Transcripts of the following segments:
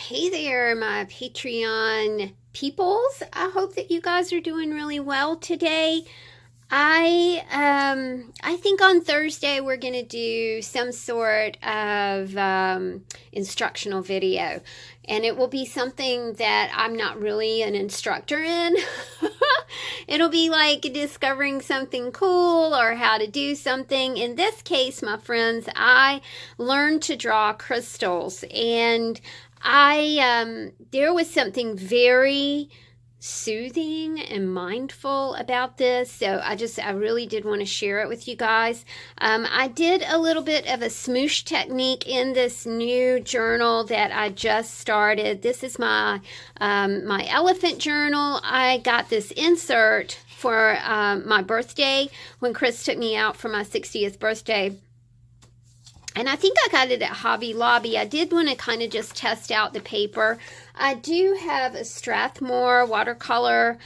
Hey there, my Patreon peoples. I hope that you guys are doing really well today. I think on Thursday we're going to do some sort of instructional video, and it will be something that I'm not really an instructor in. It'll be like discovering something cool or how to do something. In this case, my friends, I learned to draw crystals, and there was something very soothing and mindful about this, so I really did want to share it with you guys. I did a little bit of a smoosh technique in this new journal that I just started. This is my elephant journal. I got this insert for my birthday when Chris took me out for my 60th birthday. And I think I got it at Hobby Lobby. I did want to kind of just test out the paper. I do have a Strathmore watercolor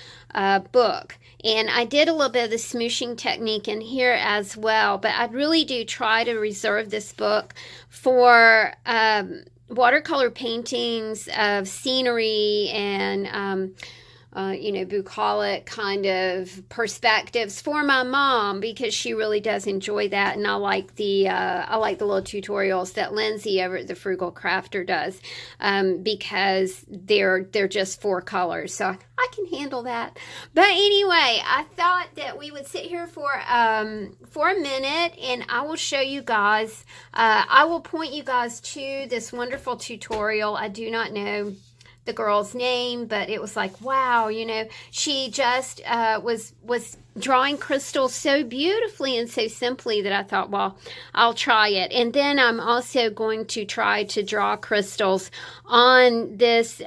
book. And I did a little bit of the smooshing technique in here as well. But I really do try to reserve this book for watercolor paintings of scenery and bucolic kind of perspectives for my mom, because she really does enjoy that, and I like the little tutorials that Lindsay over at the Frugal Crafter does, because they're just 4 colors, so I can handle that. But anyway, I thought that we would sit here for a minute, and I will show you guys. I will point you guys to this wonderful tutorial. I do not know the girl's name, but it was like, wow, she just was drawing crystals so beautifully and so simply that I thought, well, I'll try it. And then I'm also going to try to draw crystals on this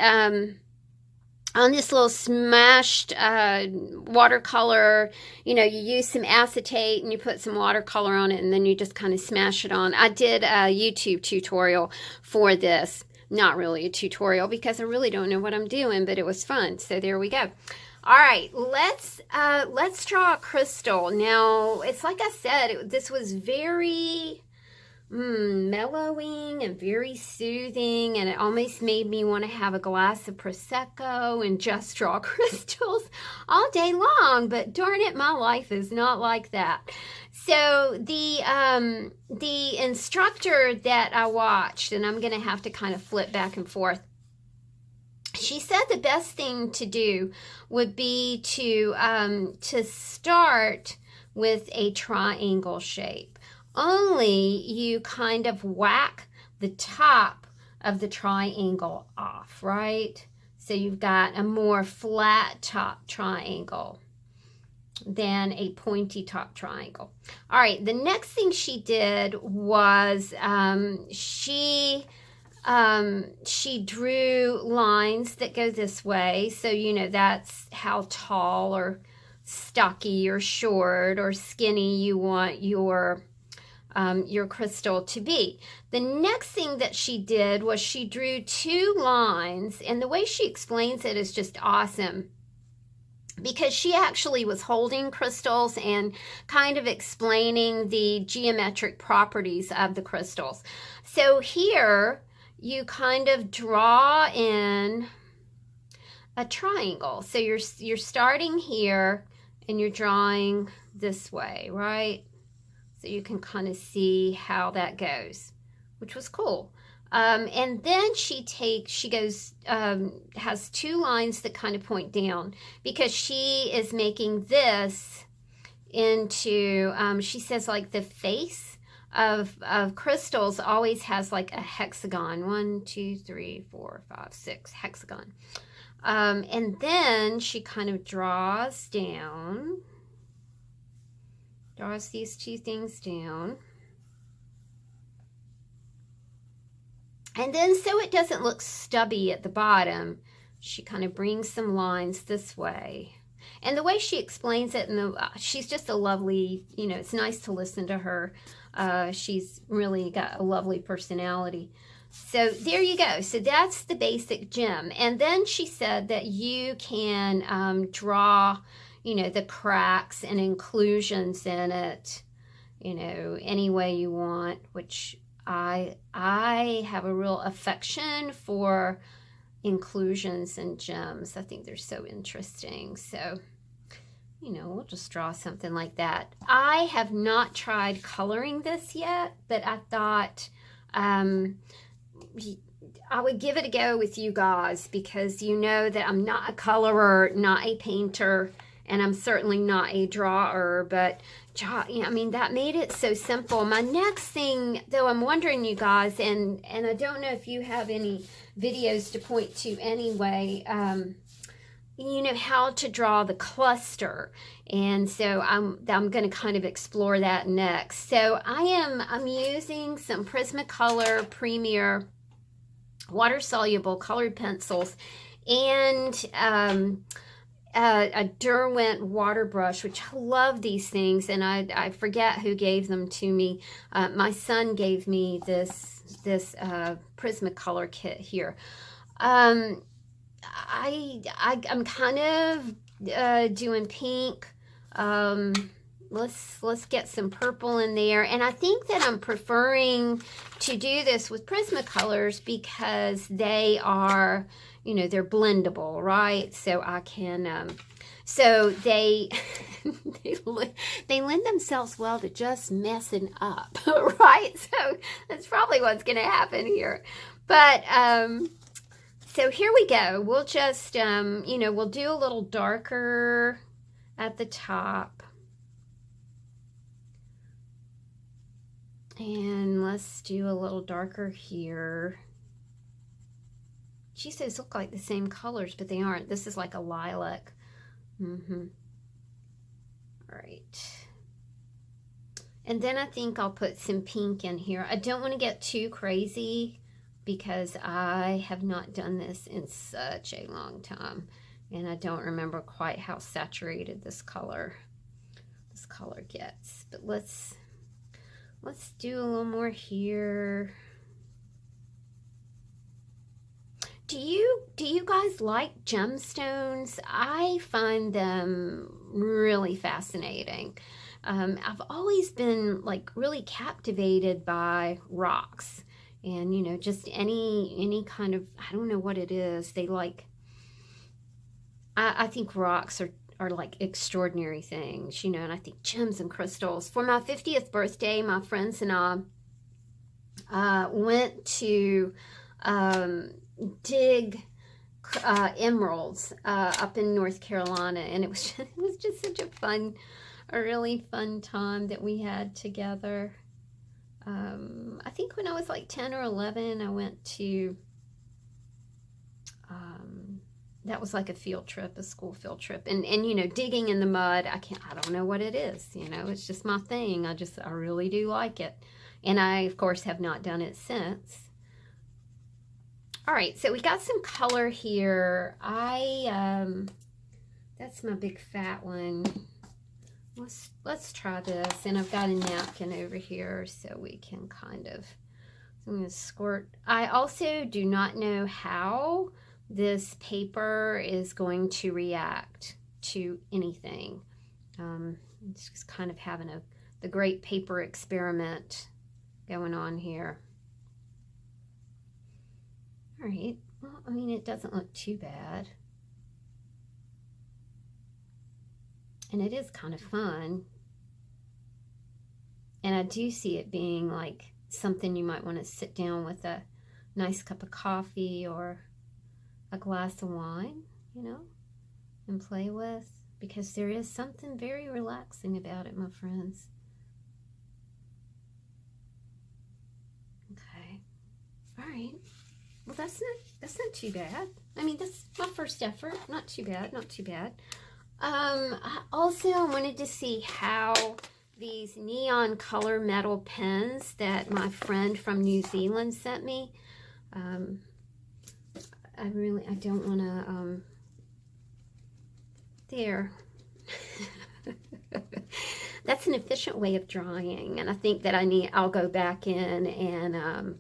little smashed watercolor. You use some acetate and you put some watercolor on it, and then you just kind of smash it on. I did a YouTube tutorial for this. Not really a tutorial, because I really don't know what I'm doing, but it was fun. So there we go. All right, let's draw a crystal. Now, it's like I said, this was very mellowing and very soothing, and it almost made me want to have a glass of Prosecco and just draw crystals all day long, but darn it, my life is not like that. So the instructor that I watched, and I'm going to have to kind of flip back and forth, she said the best thing to do would be to start with a triangle shape. Only you kind of whack the top of the triangle off, right? So you've got a more flat top triangle than a pointy top triangle. All right, the next thing she did was she drew lines that go this way. So, that's how tall or stocky or short or skinny you want your crystal to be. The next thing that she did was she drew 2 lines, and the way she explains it is just awesome, because she actually was holding crystals and kind of explaining the geometric properties of the crystals. So here you kind of draw in a triangle. So you're starting here and you're drawing this way, right? So you can kind of see how that goes, which was cool. And then has 2 lines that kind of point down, because she is making this into, she says, like the face of crystals always has like a hexagon, 1, 2, 3, 4, 5, 6 hexagon. And then she kind of draws these 2 things down. And then, so it doesn't look stubby at the bottom, she kind of brings some lines this way. And the way she explains it, she's just a lovely, it's nice to listen to her. She's really got a lovely personality. So there you go. So that's the basic gem. And then she said that you can draw, the cracks and inclusions in it, any way you want, which I have a real affection for inclusions and gems. I think they're so interesting. So, you know, we'll just draw something like that. I have not tried coloring this yet, but I thought I would give it a go with you guys, because you know that I'm not a colorer, not a painter, and I'm certainly not a drawer, but I mean, that made it so simple. My next thing, though, I'm wondering, you guys, and I don't know if you have any videos to point to anyway, you know, how to draw the cluster. And so I'm going to kind of explore that next. So I'm using some Prismacolor Premier water-soluble colored pencils and a Derwent water brush, which I love these things, and I forget who gave them to me. My son gave me this Prismacolor kit here. I'm kind of doing pink. Let's get some purple in there, and I think that I'm preferring to do this with Prismacolors because they are, you know, they're blendable, right? So I can, so they they lend themselves well to just messing up, right? So that's probably what's going to happen here. But so here we go. We'll just, you know, we'll do a little darker at the top. And let's do a little darker here. Geez, those look like the same colors, but they aren't. This is like a lilac. All right. And then I think I'll put some pink in here. I don't want to get too crazy because I have not done this in such a long time. And I don't remember quite how saturated this color gets. But let's do a little more here. Do you guys like gemstones? I find them really fascinating. I've always been like really captivated by rocks, and you know, just any kind of, I don't know what it is. They like, I think rocks are like extraordinary things, you know, and I think gems and crystals. For my 50th birthday, my friends and I went to dig emeralds up in North Carolina, and it was just such a really fun time that we had together. I think when I was like 10 or 11, I went to that was like a field trip, a school field trip. And you know, digging in the mud, I don't know what it is, you know, it's just my thing. I really do like it. And I, of course, have not done it since. All right, so we got some color here. That's my big fat one. Let's try this. And I've got a napkin over here so we can kind of, so I'm gonna squirt. I also do not know how this paper is going to react to anything. It's just kind of having the great paper experiment going on here. All right, well, I mean, it doesn't look too bad. And it is kind of fun. And I do see it being like something you might want to sit down with a nice cup of coffee or a glass of wine, you know, and play with, because there is something very relaxing about it, my friends. Okay. All right. Well, that's not too bad. I mean, that's my first effort. Not too bad, not too bad. I also wanted to see how these neon color metal pens that my friend from New Zealand sent me. I don't want to, there. That's an efficient way of drawing, and I think that I'll go back in and,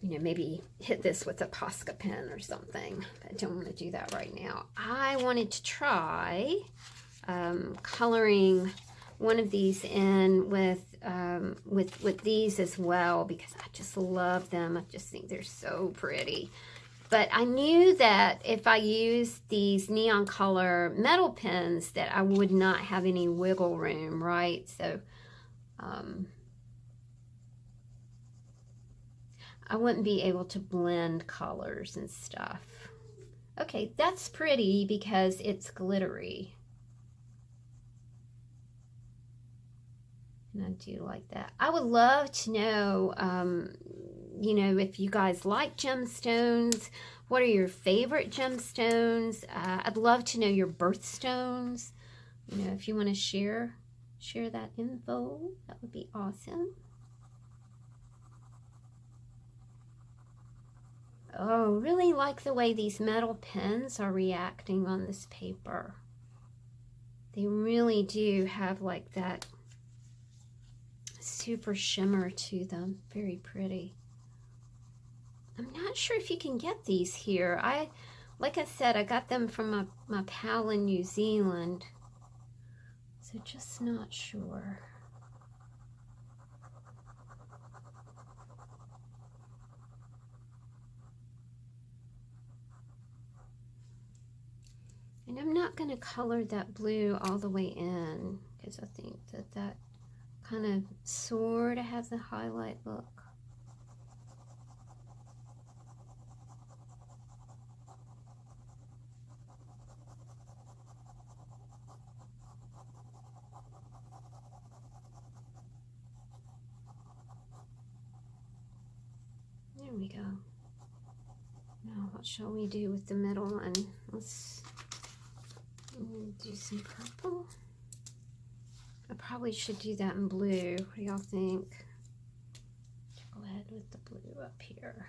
you know, maybe hit this with a Posca pen or something. I don't want to do that right now. I wanted to try coloring one of these in with with these as well, because I just love them. I just think they're so pretty. But I knew that if I used these neon color metal pens that I would not have any wiggle room, right? So I wouldn't be able to blend colors and stuff. Okay, that's pretty because it's glittery. And I do like that. I would love to know, you know, if you guys like gemstones. What are your favorite gemstones? I'd love to know your birthstones. You know, if you want to share that info, that would be awesome. Oh, really like the way these metal pens are reacting on this paper. They really do have like that super shimmer to them. Very pretty. I'm not sure if you can get these here. Like I said, I got them from my pal in New Zealand. So just not sure. And I'm not going to color that blue all the way in, because I think that kind of sort of has a highlight look. There we go. Now what shall we do with the middle one? Let's do some purple. I probably should do that in blue. What do y'all think? Go ahead with the blue up here.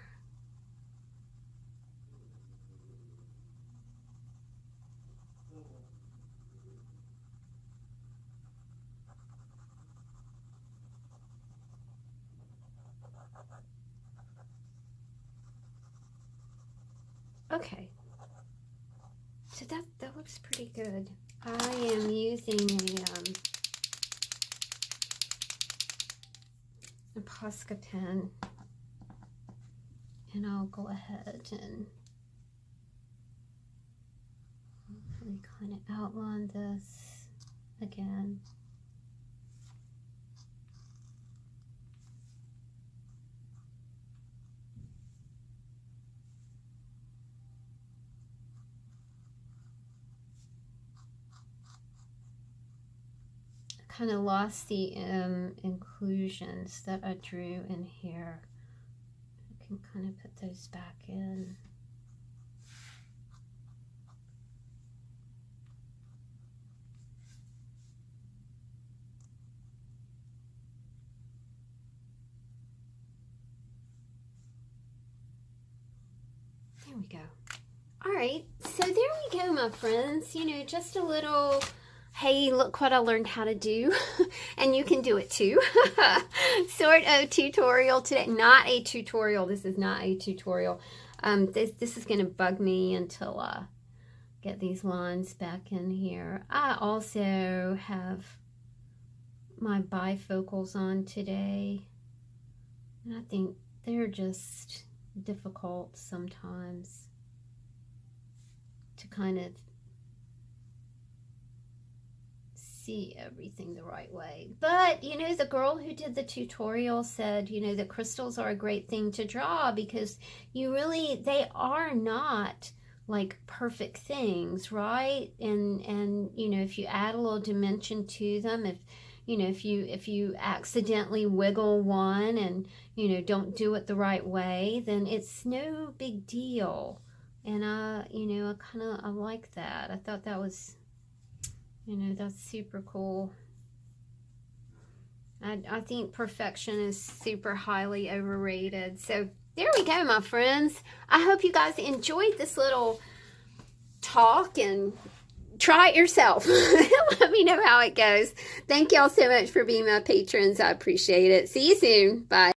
Okay. So that looks pretty good. I am using a Posca pen, and I'll go ahead and hopefully kind of outline this again. Kind of lost the inclusions that I drew in here. I can kind of put those back in. There we go. All right, so there we go, my friends. You know, just a little, hey, look what I learned how to do. And you can do it too. Sort of tutorial today. Not a tutorial. This is not a tutorial. This is going to bug me until I get these lines back in here. I also have my bifocals on today. And I think they're just difficult sometimes to kind of see everything the right way. But, you know, the girl who did the tutorial said, you know, that crystals are a great thing to draw because you really, they are not like perfect things, right? And you know, if you add a little dimension to them, if you know, if you accidentally wiggle one and, you know, don't do it the right way, then it's no big deal. And you know, I like that. I thought that was, you know, that's super cool. I think perfection is super highly overrated. So there we go, my friends. I hope you guys enjoyed this little talk, and try it yourself. Let me know how it goes. Thank y'all so much for being my patrons. I appreciate it. See you soon. Bye.